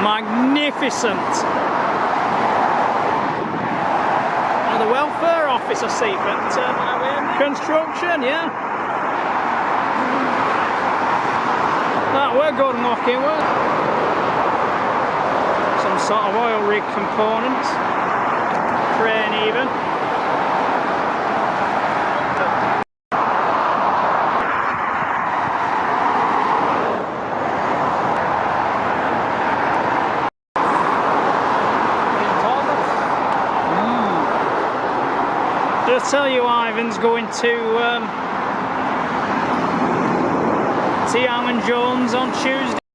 Magnificent. Oh, the welfare office I see, but construction, yeah. That we're good knocking, some sort of oil rig components, crane even. Did I tell you Ivan's going to see Alan Jones on Tuesday?